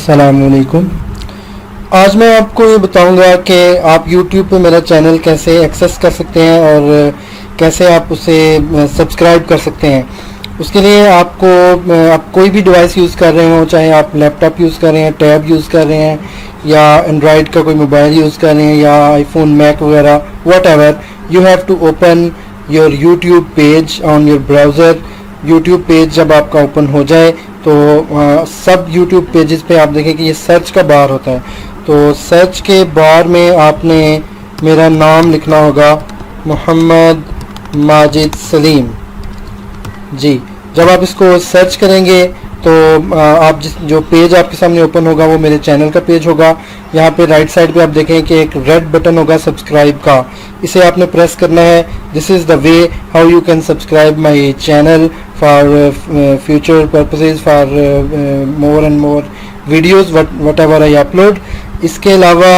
अस्सलामुअलैकुम। आज मैं आपको ये बताऊंगा कि आप YouTube पे मेरा चैनल कैसे एक्सेस कर सकते हैं और कैसे आप उसे सब्सक्राइब कर सकते हैं। उसके लिए आपको आप कोई भी डिवाइस यूज़ कर रहे हो, चाहे आप लैपटॉप यूज़ कर रहे हैं, टैब यूज़ कर रहे हैं या एंड्रॉयड का कोई मोबाइल यूज़ कर रहे हैं या आईफोन, मैक वगैरह, whatever, you have to open your YouTube page on your browser. YouTube page जब आपका ओपन हो जाए तो सब यूट्यूब पेजेस पे आप देखें कि ये सर्च का बार होता है। तो सर्च के बार में आपने मेरा नाम लिखना होगा, मोहम्मद माजिद सलीम जी। जब आप इसको सर्च करेंगे तो आप जो पेज आपके सामने ओपन होगा वो मेरे चैनल का पेज होगा। यहाँ पे राइट साइड पे आप देखें कि एक रेड बटन होगा सब्सक्राइब का, इसे आपने प्रेस करना है। This is the way how you can subscribe my channel for future purposes, for more and more videos what ever I upload. इसके अलावा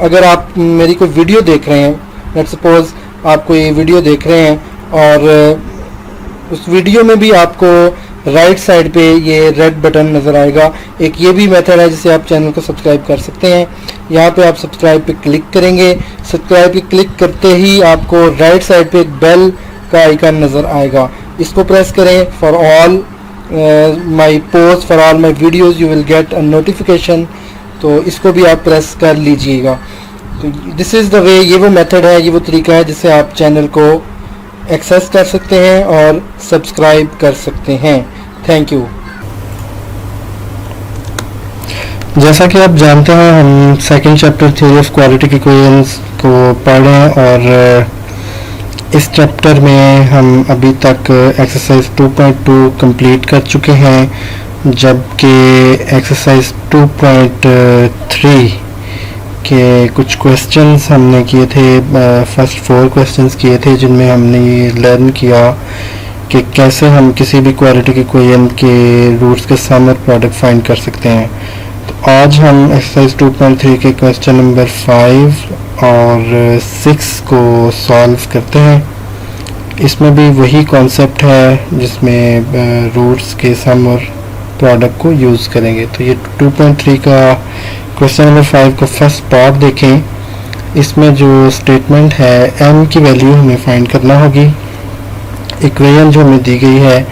अगर आप मेरी कोई वीडियो देख रहे हैं, लेट्स सपोज आप कोई वीडियो देख रहे हैं और उस वीडियो में भी आपको राइट साइड पे ये रेड बटन नज़र आएगा। एक ये भी मेथड है जिससे आप चैनल को सब्सक्राइब कर सकते हैं। यहाँ पे आप सब्सक्राइब पे क्लिक करेंगे। सब्सक्राइब पे क्लिक करते ही आपको राइट साइड पे एक बेल का आइकन नज़र आएगा, इसको प्रेस करें। For all my post, for all my videos you will get a notification, तो इसको भी आप प्रेस कर लीजिएगा। तो दिस इज़ द वे, ये वो मेथड है, ये वो तरीका है जिससे आप चैनल को एक्सेस कर सकते हैं और सब्सक्राइब कर सकते हैं। Thank you. जैसा कि आप जानते हैं, हम second chapter theory of quadratic equations को पढ़ रहे हैं और इस चैप्टर में हम अभी तक एक्सरसाइज 2.2 कंप्लीट कर चुके हैं, जबकि एक्सरसाइज 2.3 के कुछ क्वेश्चंस हमने किए थे। फर्स्ट 4 क्वेश्चंस किए थे जिनमें हमने ये लर्न किया कि कैसे हम किसी भी क्वाड्रेटिक इक्वेशन के रूट्स के सम और प्रोडक्ट फाइंड कर सकते हैं। तो आज हम एक्सरसाइज 2.3 के क्वेश्चन नंबर 5 और 6 को सॉल्व करते हैं। इसमें भी वही कॉन्सेप्ट है जिसमें रूट्स के सम और प्रोडक्ट को यूज़ करेंगे। तो ये 2.3 का क्वेश्चन नंबर 5 का फर्स्ट पार्ट देखें। इसमें जो स्टेटमेंट है, m की वैल्यू हमें फाइंड करना होगी। इक्वेशन जो हमें दी गई है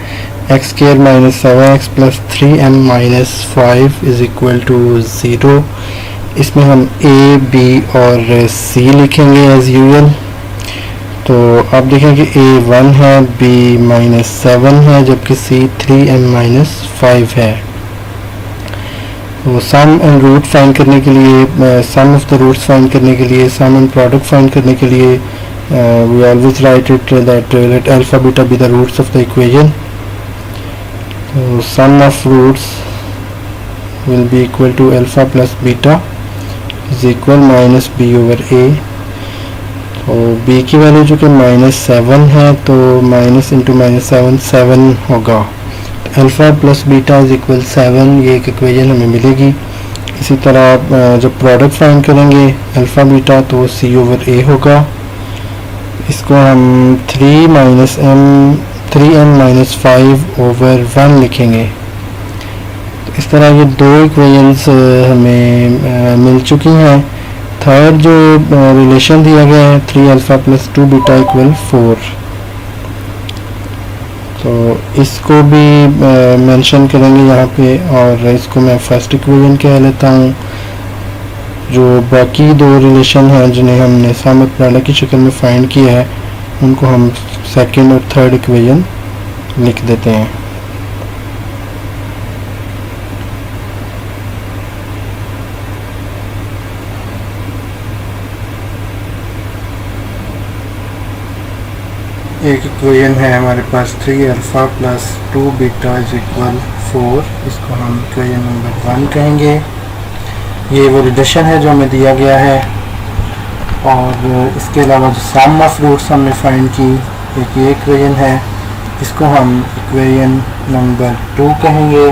x square minus 7x plus 3m minus 5 is equal to 0। इसमें हम a, b और c लिखेंगे एज यूजुअल। तो आप देखें कि a 1 है, b माइनस 7 है, जबकि c 3m माइनस 5 है। तो सम एंड रूट फाइंड करने के लिए, सम ऑफ द रूट्स फाइंड करने के लिए, सम एंड प्रोडक्ट फाइंड करने के लिए we always write it that let alpha beta be the roots of the equation. So sum of roots will be equal to alpha plus beta is equal minus b over a. तो b की value जो कि -7 है, तो minus into -7 7 होगा। तो alpha plus beta is equal 7, ये एक इक्वेशन हमें मिलेगी। इसी तरह जब प्रोडक्ट फाइंड करेंगे अल्फ़ा बीटा, तो c ओवर a होगा। इसको हम 3m माइनस 5 ओवर 1 लिखेंगे। तो इस तरह ये दो इक्वेशंस हमें मिल चुकी हैं। थर्ड जो रिलेशन दिया गया है 3 अल्फ़ा प्लस 2 बीटा इक्वल 4, तो इसको भी मेंशन करेंगे यहाँ पे, और इसको मैं फर्स्ट इक्वेशन कह लेता हूँ। जो बाकी दो रिलेशन हैं जिन्हें हमने सम और प्रोडक्ट की शक्ल में फाइंड किया है, उनको हम सेकंड और थर्ड इक्वेशन लिख देते हैं। एक इक्वेशन है हमारे पास 3 alpha plus 2 beta is equal 4, इसको हम इक्वेशन नंबर 1 कहेंगे। ये वो रिलेशन है जो हमें दिया गया है। और इसके अलावा जो सम ऑफ रूट्स हमने फाइंड की, एक ये इक्वेशन है, इसको हम इक्वेशन नंबर 2 कहेंगे।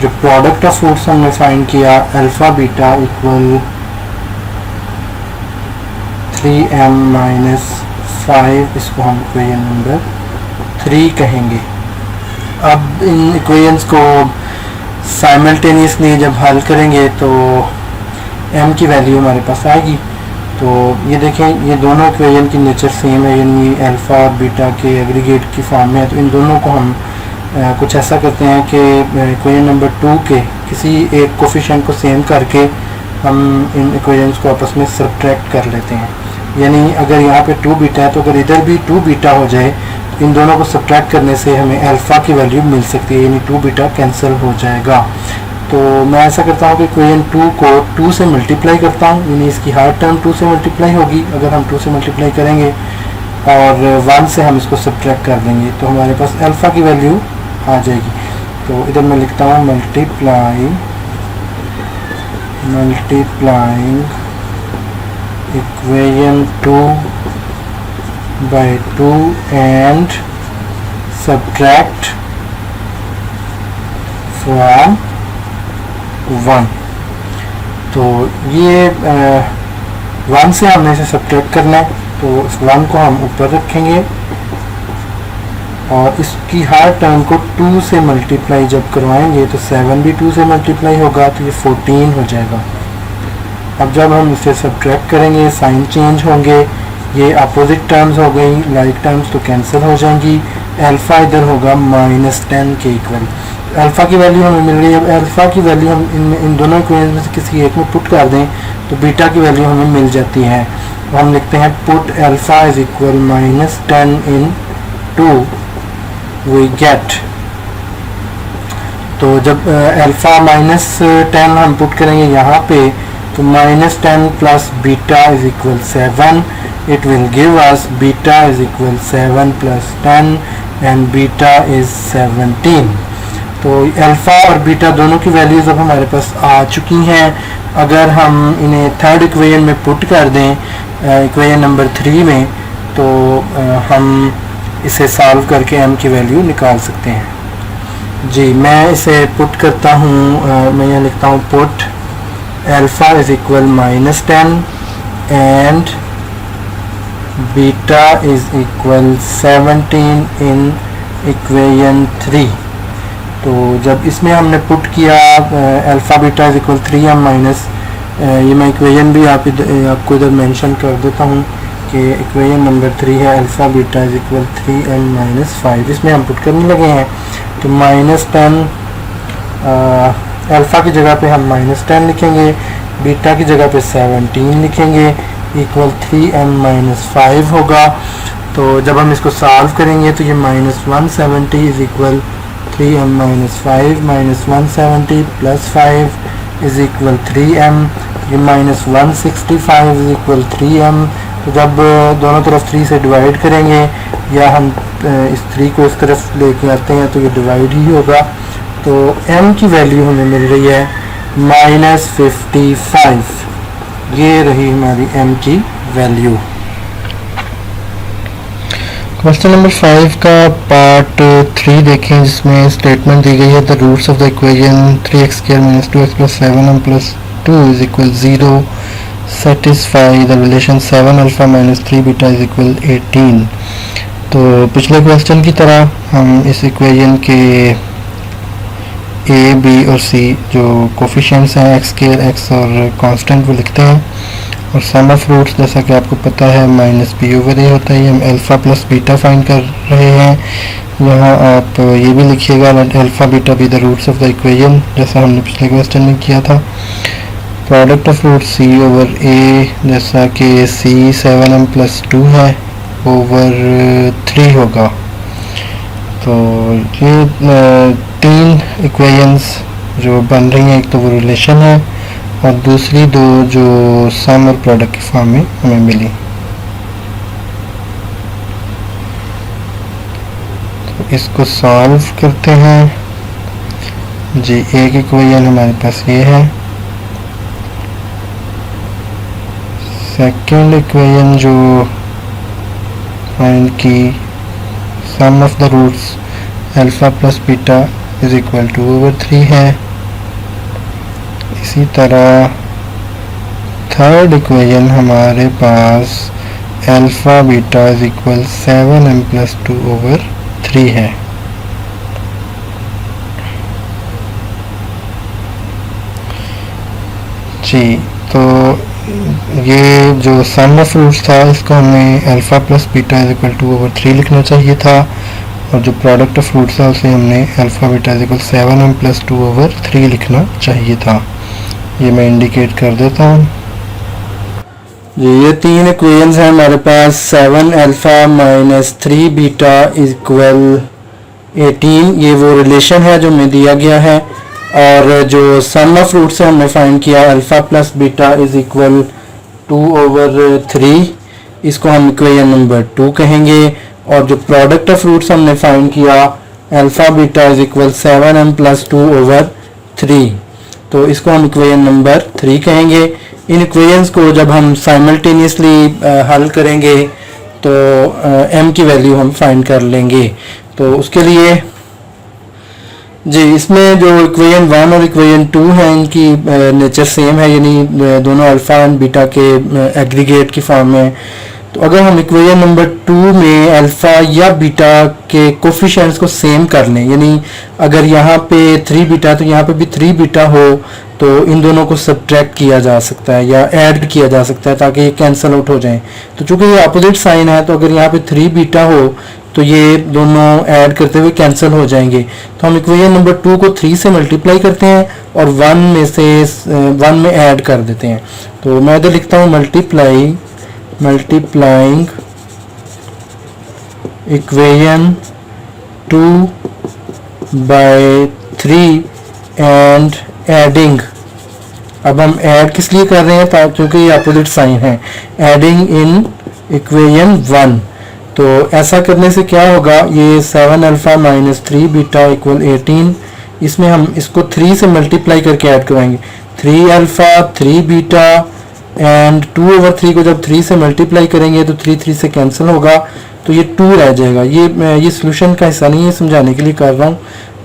जो प्रोडक्ट ऑफ रूट्स हमने फाइंड किया alpha beta equal 3m minus 5, इसको हम इक्वेशन नंबर 3 कहेंगे। अब इन इक्वेशंस को साइमल्टेनियसली जब हल करेंगे तो m की वैल्यू हमारे पास आएगी। तो ये देखें, ये दोनों इक्वेशन की नेचर सेम है, यानी अल्फ़ा और बीटा के एग्रीगेट की फॉर्म में है। तो इन दोनों को हम कुछ ऐसा करते हैं कि इक्वेशन नंबर 2 के किसी एक कोफिशिएंट को सेम करके हम इन इक्वेशंस को आपस में सब्ट्रैक्ट कर लेते हैं। यानी अगर यहाँ पे 2 बीटा है तो अगर इधर भी 2 बीटा हो जाए तो इन दोनों को सब्ट्रैक्ट करने से हमें अल्फ़ा की वैल्यू मिल सकती है, यानी 2 बीटा कैंसिल हो जाएगा। तो मैं ऐसा करता हूँ कि इक्वेशन 2 को 2 से मल्टीप्लाई करता हूँ, यानी इसकी हर टर्म 2 से मल्टीप्लाई होगी अगर हम 2 से मल्टीप्लाई करेंगे, और 1 से हम इसको सब्ट्रैक्ट कर देंगे तो हमारे पास अल्फ़ा की वैल्यू आ जाएगी। तो इधर मैं लिखता हूँ multiplying equation 2 by 2 and subtract from 1। तो ये 1 से हमने इसे सब्ट्रैक्ट करना है, तो इस 1 को हम ऊपर रखेंगे और इसकी हर टर्म को 2 से मल्टीप्लाई जब करवाएंगे तो 7 भी 2 से मल्टीप्लाई होगा तो ये 14 हो जाएगा। अब जब हम इसे सब्ट्रैक्ट करेंगे साइन चेंज होंगे, ये अपोजिट टर्म्स हो गई, लाइक टर्म्स तो कैंसिल हो जाएंगी। अल्फ़ा इधर होगा -10 के इक्वल। अल्फ़ा की वैल्यू हमें मिल रही है। अब अल्फ़ा की वैल्यू हम इन दोनों इक्वेशन में से किसी एक में पुट कर दें तो बीटा की वैल्यू हमें मिल जाती है। तो हम लिखते हैं put alpha is equal -10 in 2 we get. तो जब अल्फ़ा -10 हम पुट करेंगे यहाँ पे तो -10 plus beta is equal 7, it will give us beta is equal 7 plus 10 and beta is 17। तो अल्फ़ा और बीटा दोनों की वैल्यूज़ अब हमारे पास आ चुकी हैं। अगर हम इन्हें थर्ड इक्वेशन में पुट कर दें इक्वेशन नंबर 3 में तो हम इसे सॉल्व करके m की वैल्यू निकाल सकते हैं। जी मैं इसे पुट करता हूँ, मैं यहाँ लिखता हूँ put alpha is equal -10 and beta is equal 17 in equation 3। तो जब इसमें हमने पुट किया alpha beta is equal 3m minus, ये मैं इक्वेशन भी आपको इधर मेंशन कर देता हूँ कि इक्वेशन नंबर 3 है alpha beta is equal 3m minus 5। इसमें हम पुट करने लगे हैं तो -10 अल्फ़ा की जगह पे हम -10 लिखेंगे, बीटा की जगह पे 17 लिखेंगे, इक्वल 3m माइनस 5 होगा। तो जब हम इसको सॉल्व करेंगे तो ये -170 is equal 3m minus 5 minus 170 plus 5 is equal 3m, ये -165 इज इक्वल 3m। तो जब दोनों तरफ 3 से डिवाइड करेंगे या हम इस 3 को इस तरफ लेके आते हैं तो ये डिवाइड ही होगा। तो m की वैल्यू हमें मिल रही है -55। ये रही हमारी m की वैल्यू। क्वेश्चन नंबर 5 का पार्ट 3 देखें, जिसमें स्टेटमेंट दी गई है the roots of the equation 3x² - 2x + 7m + 2 is equal 0 satisfy the relation 7 alpha - 3 beta is equal 18। तो पिछले क्वेश्चन की तरह हम इस इक्वेशन के a, b और c जो कोफिशिएंट्स हैं x² x और कांस्टेंट वो लिखते हैं, और सम ऑफ रूट्स जैसा कि आपको पता है -b/a होता है। हम अल्फ़ा प्लस बीटा फाइंड कर रहे हैं। यहाँ आप ये भी लिखिएगा alpha beta be the roots of the equation, जैसा हमने पिछले क्वेश्चन में किया था। Product of root c over a, जैसा कि c 7m + 2 है ओवर 3 होगा। तो ये 3 इक्वेशंस जो बन रही हैं, एक तो वो रिलेशन है और दूसरी 2 जो सम और प्रोडक्ट की फॉर्म में हमें मिली। तो इसको सॉल्व करते हैं। जी एक इक्वेशन हमारे पास ये है, सेकंड इक्वेशन जो फाइंड की sum of the roots alpha plus beta is equal to over 3 है। इसी तरह थर्ड इक्वेशन हमारे पास alpha beta is equal 7m + 2 over 3 है। जी, तो ये जो सम ऑफ रूट्स था इसको हमें alpha plus beta is equal 2/3 लिखना चाहिए था, और जो प्रोडक्ट ऑफ रूट्स था उसे हमने alpha beta is equal 7m plus 2/3 लिखना चाहिए था। ये मैं इंडिकेट कर देता हूँ। जी, ये तीन इक्वेशंस हैं हमारे पास। 7 अल्फ़ा माइनस 3 बीटा इक्वल 18, ये वो रिलेशन है जो हमें दिया गया है। और जो सम ऑफ रूट्स है हमने फाइंड किया alpha plus beta is equal 2/3, इसको हम इक्वेशन नंबर 2 कहेंगे। और जो प्रोडक्ट ऑफ रूट्स हमने फाइंड किया alpha beta is equal 7m plus 2/3, तो इसको हम इक्वेशन नंबर 3 कहेंगे। इन इक्वेशंस को जब हम साइमल्टेनियसली हल करेंगे तो m की वैल्यू हम फाइंड कर लेंगे। तो उसके लिए जी, इसमें जो इक्वेशन 1 और इक्वेशन 2 हैं इनकी नेचर सेम है, यानी दोनों अल्फ़ा एंड बीटा के एग्रीगेट की फॉर्म में। तो अगर हम इक्वेशन नंबर 2 में अल्फ़ा या बीटा के कोफिशिएंट्स को सेम कर लें, यानी अगर यहाँ पे 3 बीटा तो यहाँ पे भी 3 बीटा हो, तो इन दोनों को सब्ट्रैक्ट किया जा सकता है या ऐड किया जा सकता है ताकि ये कैंसिल आउट हो जाएं। तो चूंकि ये अपोजिट साइन है, तो अगर यहाँ पे 3 बीटा हो तो ये दोनों ऐड करते हुए कैंसिल हो जाएंगे। तो हम इक्वेशन नंबर 2 को 3 से मल्टीप्लाई करते हैं और 1 में से 1 में ऐड कर देते हैं। तो मैं इधर लिखता हूँ multiplying equation 2 by 3 and adding. अब हम ऐड किस लिए कर रहे हैं, क्योंकि ये अपोजिट साइन है। एडिंग इन इक्वेशन 1, तो ऐसा करने से क्या होगा, ये 7 अल्फ़ा माइनस 3 बीटा इक्वल 18, इसमें हम इसको 3 से मल्टीप्लाई करके ऐड करवाएंगे। 3 अल्फ़ा 3 बीटा एंड 2/3 को जब 3 से मल्टीप्लाई करेंगे तो 3 से कैंसिल होगा, तो ये 2 रह जाएगा। ये सोल्यूशन का हिस्सा नहीं है, समझाने के लिए कर रहा हूँ।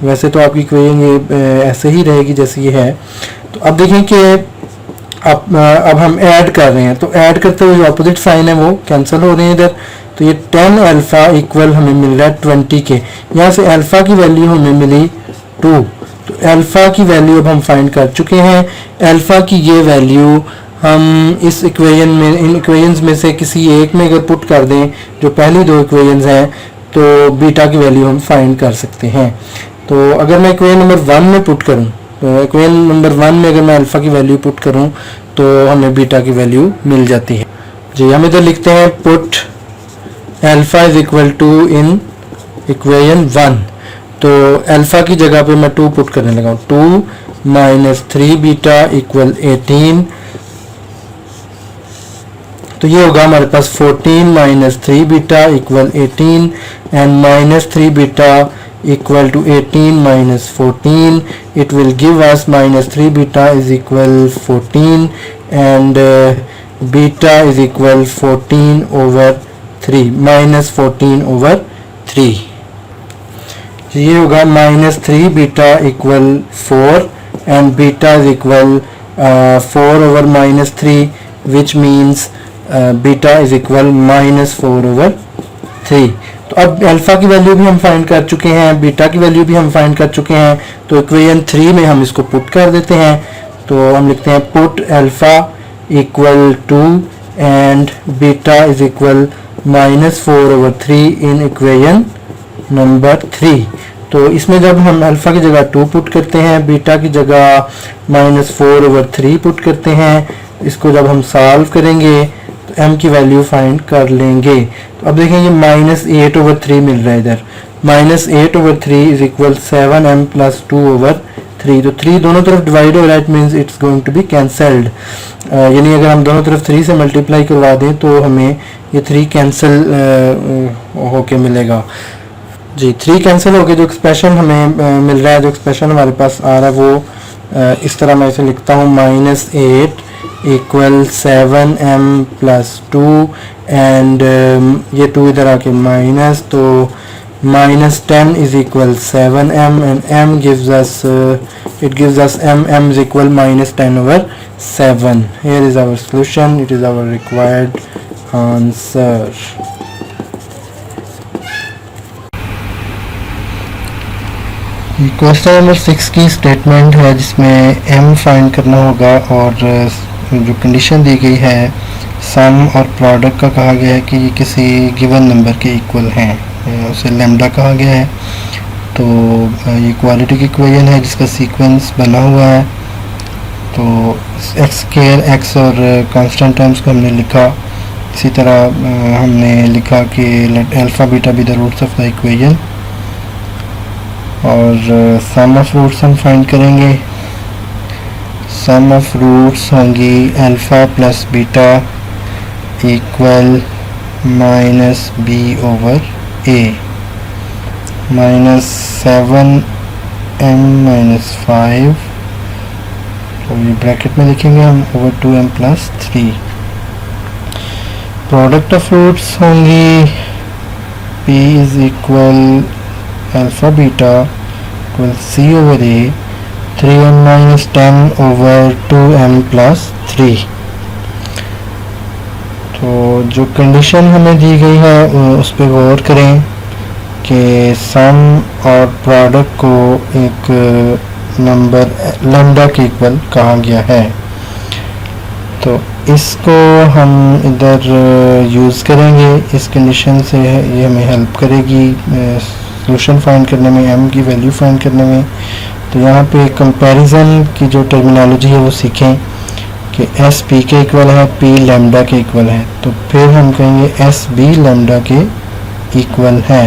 वैसे तो आपकी इक्वेशन ये ऐसे ही रहेगी जैसे ये है। तो अब देखें कि अब हम ऐड कर रहे हैं, तो ऐड करते हुए जो अपोजिट साइन है वो कैंसिल हो रहे हैं इधर। तो ये 10 अल्फ़ा इक्वल हमें मिल रहा है 20 के। यहाँ से अल्फ़ा की वैल्यू हमें मिली 2, तो अल्फ़ा की वैल्यू अब हम फाइंड कर चुके हैं। अल्फ़ा की ये वैल्यू हम इस इक्वेशन में, इन इक्वेशंस में से किसी एक में अगर पुट कर दें, जो पहली 2 इक्वेशंस हैं, तो बीटा की वैल्यू हम फाइंड कर सकते हैं। तो अगर मैं इक्वेशन नंबर 1 में पुट करूं, तो इक्वेशन नंबर 1 में अगर मैं अल्फ़ा की वैल्यू पुट करूं तो हमें बीटा की वैल्यू मिल जाती है। जी, हम इधर लिखते हैं put alpha is equal two in equation 1। तो अल्फ़ा की जगह पे मैं 2 पुट करने लगा हूँ। 2 माइनस 3 बीटा इक्वल 18, तो ये होगा हमारे पास 14 minus 3 beta equal 18 and minus 3 beta equal to 18 minus 14. It will give us minus 3 beta is equal 14 and beta is equal 14 over 3, minus 14 over 3. तो ये होगा minus 3 beta equal 4 and beta is equal 4 over minus 3, which means beta is equal minus 4 over 3. तो अब alpha की value भी हम find कर चुके हैं, बीटा की वैल्यू भी हम फाइंड कर चुके हैं। तो इक्वेशन 3 में हम इसको पुट कर देते हैं। तो हम लिखते हैं put alpha equal two and beta is equal minus 4 over 3 in equation number 3। तो इसमें जब हम अल्फ़ा की जगह 2 पुट करते हैं, बीटा की जगह माइनस 4 over 3 पुट करते हैं, इसको जब हम सॉल्व करेंगे तो m की वैल्यू फाइंड कर लेंगे। तो अब देखें ये माइनस 8 over 3 मिल रहा है इधर। Minus 8 over 3 is equal 7m plus 2 over 3। तो 3 दोनों तरफ डिवाइड हो रहा है, it means it's going to be cancelled. यानी अगर हम दोनों तरफ 3 से मल्टीप्लाई करवा दें तो हमें ये 3 कैंसिल होके मिलेगा। जी, 3 कैंसिल होके जो एक्सप्रेशन हमें मिल रहा है, जो एक्सप्रेशन हमारे पास आ रहा है वो इस तरह मैं इसे लिखता हूँ, minus 8 equal 7m plus 2 and ये 2 इधर आके माइनस, तो minus 10 is equal 7m and m gives us it gives us m is equal minus 10 over 7. Here is our solution, it is our required answer. Question number 6 की statement है जिसमें m find करना होगा और जो condition दी गई है सम और प्रोडक्ट का कहा गया है कि ये किसी गिवन नंबर के इक्वल हैं, उसे लैम्डा कहा गया है। तो ये क्वालिटी इक्वेशन है जिसका सीक्वेंस बना हुआ है। तो एक्स स्क्वायर एक्स और कांस्टेंट टर्म्स को हमने लिखा। इसी तरह हमने लिखा कि let alpha beta be the roots of the equation और सम ऑफ रूट्स हम फाइंड करेंगे। सम ऑफ रूट्स होंगी alpha plus beta equal minus b over a minus 7m minus 5, तो ये ब्रैकेट में लिखेंगे हम over 2m plus 3। Product of roots होंगी p is equal alpha beta equal c over a 3m minus 10 over 2m plus 3। तो जो condition हमें दी गई है उस पर गौर करें कि सम और प्रोडक्ट को एक नंबर लैम्डा के इक्वल कहा गया है। तो इसको हम इधर यूज़ करेंगे। इस कंडीशन से ये हमें हेल्प करेगी सॉल्यूशन फाइंड करने में, m की वैल्यू फाइंड करने में। तो यहाँ पे कंपैरिजन की जो टर्मिनोलॉजी है वो सीखें कि एस पी के इक्वल है, पी लैम्डा के इक्वल है। तो फिर हम कहेंगे एस बी लैम्डा के इक्वल है,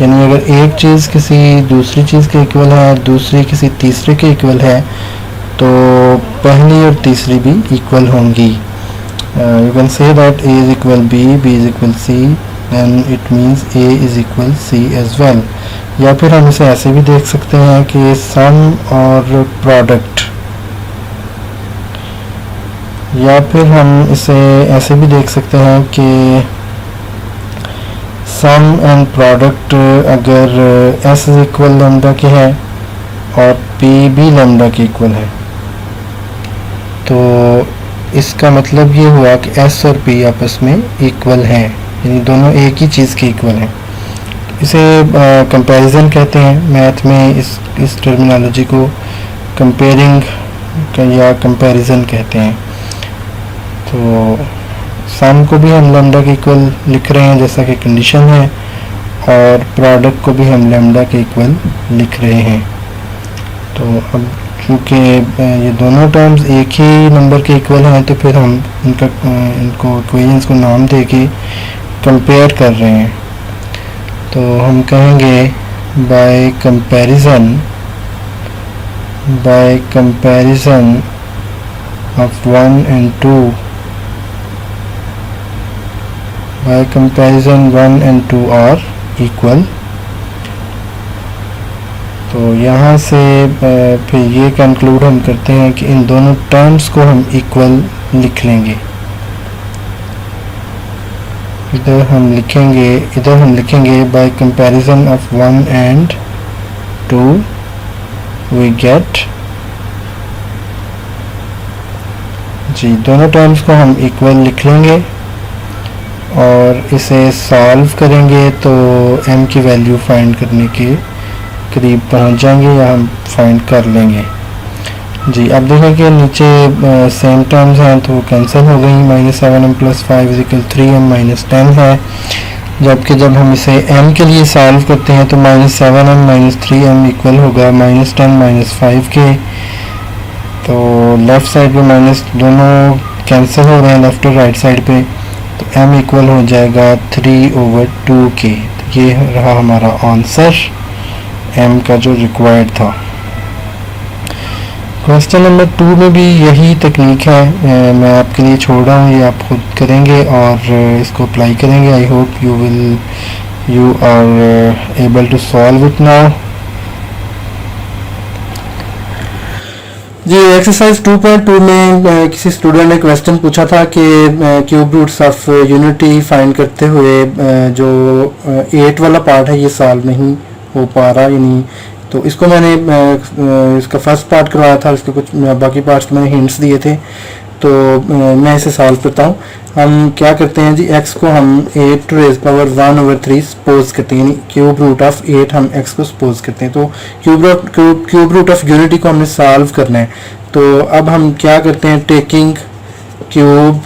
यानी अगर एक चीज़ किसी दूसरी चीज़ के इक्वल है, दूसरी किसी तीसरे के इक्वल है, तो पहली और तीसरी भी इक्वल होंगी। You can say that A is equal B, B is equal C, then it means A is equal C as well. या फिर हम इसे ऐसे भी देख सकते हैं कि सम और प्रोडक्ट, या फिर हम इसे ऐसे भी देख सकते हैं कि सम एंड प्रोडक्ट अगर s इज इक्वल लैम्डा के है और p भी लैम्डा के इक्वल है, तो इसका मतलब ये हुआ कि s और p आपस में इक्वल हैं, यानी दोनों एक ही चीज़ के इक्वल हैं। इसे कंपैरिजन कहते हैं। मैथ में इस टर्मिनोलॉजी को कंपेयरिंग या कंपैरिजन कहते हैं। तो सम को भी हम लैम्डा के इक्वल लिख रहे हैं जैसा कि कंडीशन है, और प्रोडक्ट को भी हम लैम्डा के इक्वल लिख रहे हैं। तो अब चूँकि ये दोनों टर्म्स एक ही नंबर के इक्वल हैं, तो फिर हम इनको इक्वेशंस को नाम दे के कंपेयर कर रहे हैं। तो हम कहेंगे bye comparison of 1 and 2, by comparison 1 and 2 are equal। तो यहाँ से फिर ये कंक्लूड हम करते हैं कि इन दोनों टर्म्स को हम इक्वल लिख लेंगे। इधर हम लिखेंगे by comparison of 1 and 2 we get, जी दोनों टर्म्स को हम इक्वल लिख लेंगे और इसे सॉल्व करेंगे तो m की वैल्यू फाइंड करने के करीब पहुंच जाएंगे, या हम फाइंड कर लेंगे। जी अब देखें कि नीचे सेम टर्म्स हैं तो कैंसिल हो गई। Minus 7m plus 5 equal 3m minus 10 है, जबकि जब हम इसे m के लिए सॉल्व करते हैं तो minus 7m minus 3m equal होगा माइनस 10 माइनस 5 के। तो लेफ़्ट साइड पे माइनस दोनों कैंसिल हो रहे हैं लेफ़्ट और राइट साइड पे, तो m इक्वल हो जाएगा 3/2 के। तो ये रहा हमारा आंसर m का जो रिक्वायर्ड था। क्वेश्चन नंबर 2 में भी यही टेक्निक है, मैं आपके लिए छोड़ रहा हूँ, ये आप खुद करेंगे और इसको अप्लाई करेंगे। I hope you are able to solve it now. जी एक्सरसाइज 2.2 में किसी स्टूडेंट ने क्वेश्चन पूछा था कि cube roots of unity find करते हुए जो 8 वाला पार्ट है ये सॉल्व नहीं हो पा रहा, यानी तो इसको मैंने इसका फर्स्ट पार्ट करवाया था, इसके कुछ बाकी पार्ट्स के मैंने हिंट्स दिए थे। तो मैं इसे सॉल्व करता हूँ। हम क्या करते हैं जी, x को हम 8 टू रेज पावर 1/3 सपोज करते हैं, क्यूब रूट ऑफ 8 हम x को सपोज करते हैं। तो क्यूब रूट ऑफ यूनिटी को हमने सॉल्व करना है। तो अब हम क्या करते हैं, taking cube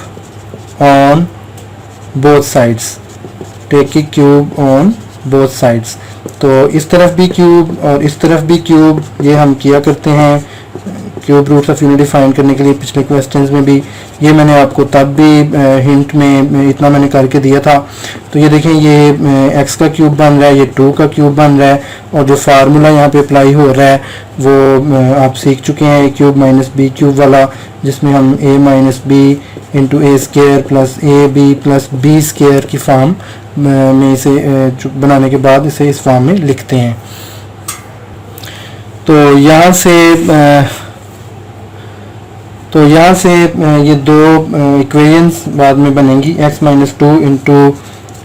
on both sides, taking cube on both sides. तो इस तरफ भी क्यूब और इस तरफ भी क्यूब, ये हम किया करते हैं cube roots of unity find करने के लिए। पिछले क्वेश्चंस में भी ये मैंने आपको तब भी हिंट में इतना मैंने करके दिया था। तो ये देखें, ये x का क्यूब बन रहा है, ये 2 का क्यूब बन रहा है, और जो फार्मूला यहाँ पे अप्लाई हो रहा है वो आप सीख चुके हैं, a cube minus B cube वाला, जिसमें हम a minus B into A square plus A B plus B square की फॉर्म में इसे बनाने के बाद इसे इस फॉर्म में लिखते हैं। तो यहाँ से ये दो इक्वेशंस बाद में बनेंगी, x माइनस 2 इंटू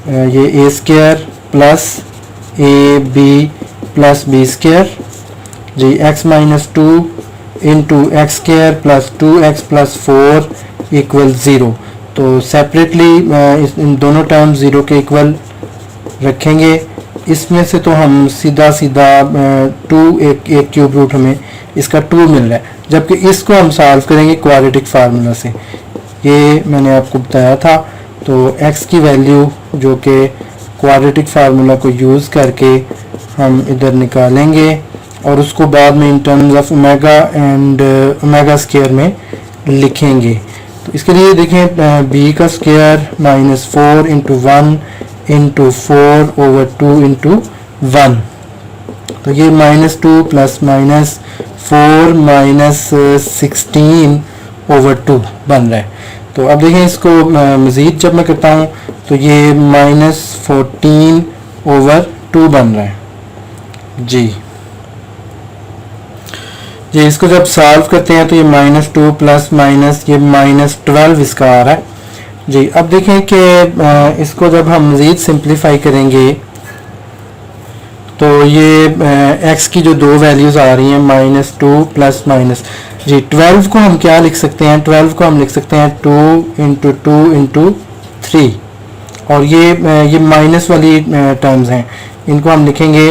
ये a square plus A B plus B square जी, x minus 2 into x square plus 2x plus 4 equal 0। तो सेपरेटली इन दोनों टर्म 0 के इक्वल रखेंगे। इसमें से तो हम सीधा 2 एक क्यूब रूट हमें इसका 2 मिल रहा है, जबकि इसको हम सॉल्व करेंगे क्वाड्रेटिक फार्मूला से, ये मैंने आपको बताया था। तो x की वैल्यू जो कि क्वाड्रेटिक फार्मूला को यूज़ करके हम इधर निकालेंगे और उसको बाद में in terms of omega and omega square में लिखेंगे। तो इसके लिए देखें, b का square minus 4 into 1 into 4 over 2 into 1। तो ये minus 2 plus minus 4 minus 16 over 2 बन रहा है। तो अब देखें, इसको मज़ीद जब मैं करता हूँ तो ये माइनस 14 ओवर 2 बन रहा है जी। इसको जब सॉल्व करते हैं तो ये माइनस 2 प्लस माइनस ये माइनस 12 इसका आ रहा है जी। अब देखें कि इसको जब हम मज़ीद सिंप्लीफाई करेंगे तो ये x की जो दो वैल्यूज़ आ रही हैं, माइनस 2 प्लस माइनस जी, 12 को हम क्या लिख सकते हैं, 12 को हम लिख सकते हैं 2 इंटू 2 इंटू 3, और ये माइनस वाली टर्म्स हैं, इनको हम लिखेंगे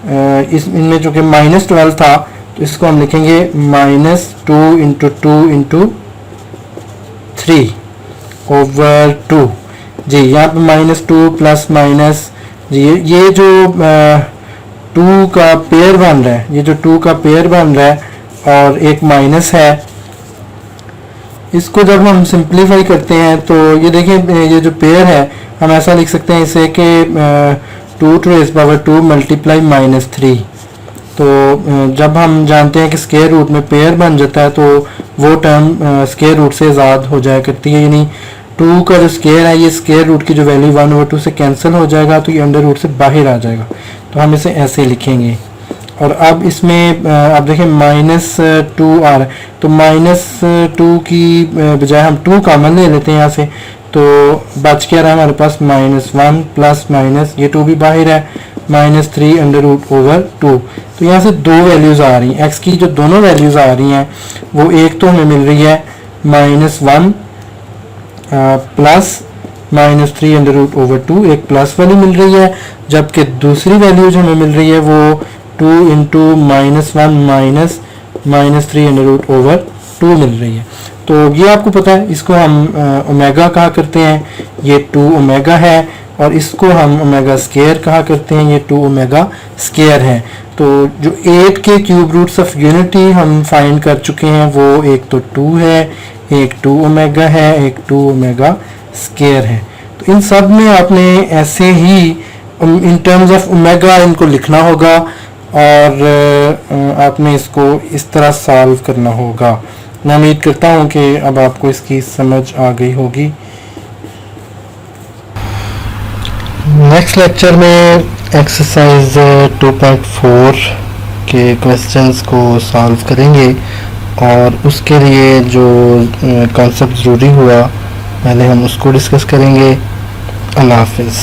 इनमें जो कि माइनस 12 था तो इसको हम लिखेंगे माइनस 2 इंटू 2 इंटू 3 ओवर 2 जी। यहाँ पे माइनस 2 प्लस माइनस जी, ये जो 2 का पेयर बन रहा है, ये जो 2 का पेयर बन रहा है और एक माइनस है, इसको जब हम सिंप्लीफाई करते हैं तो ये देखें, ये जो पेयर है हम ऐसा लिख सकते हैं इसे कि 2 to raise power 2 multiply minus 3। तो जब हम जानते हैं कि स्क्वायर रूट में पेयर बन जाता है तो वो टर्म स्क्वायर रूट से आज़ाद हो जाया करती है, यानी 2 का जो स्क्वायर है ये स्क्वायर रूट की जो वैल्यू 1/2 से कैंसिल हो जाएगा, तो ये अंडर रूट से बाहर आ जाएगा। तो हम इसे ऐसे लिखेंगे। और अब इसमें आप देखें माइनस 2 आ रहा है, तो माइनस 2 की बजाय हम 2 कॉमन ले लेते हैं यहाँ से, तो बच क्या रहा है हमारे पास माइनस 1 प्लस माइनस ये 2 भी बाहर है, माइनस 3 अंडर रूट ओवर 2। तो यहाँ से दो वैल्यूज़ आ रही हैं, x की जो दोनों वैल्यूज़ आ रही हैं वो एक तो हमें मिल रही है minus 1 plus minus 3 under root over 2, एक प्लस वाली मिल रही है, जबकि दूसरी वैल्यू जो हमें मिल रही है वो 2 into minus 1 minus 3 under root over 2 मिल रही है। तो ये आपको पता है, इसको हम ओमेगा कहा करते हैं, ये 2 ओमेगा है, और इसको हम ओमेगा स्क्वायर कहा करते हैं, ये 2 ओमेगा स्क्वायर है। तो जो 8 के क्यूब रूट्स ऑफ यूनिटी हम फाइंड कर चुके हैं वो एक तो 2 है, एक 2 ओमेगा है, एक 2 ओमेगा स्क्वायर है। तो इन सब में आपने ऐसे ही इन टर्म्स ऑफ ओमेगा इनको लिखना होगा और आपने इसको इस तरह सॉल्व करना होगा। मैं उम्मीद करता हूँ कि अब आपको इसकी समझ आ गई होगी। नेक्स्ट लेक्चर में एक्सरसाइज 2.4 के क्वेश्चंस को सॉल्व करेंगे और उसके लिए जो कॉन्सेप्ट ज़रूरी हुआ पहले हम उसको डिस्कस करेंगे। अल्लाह हाफिज़।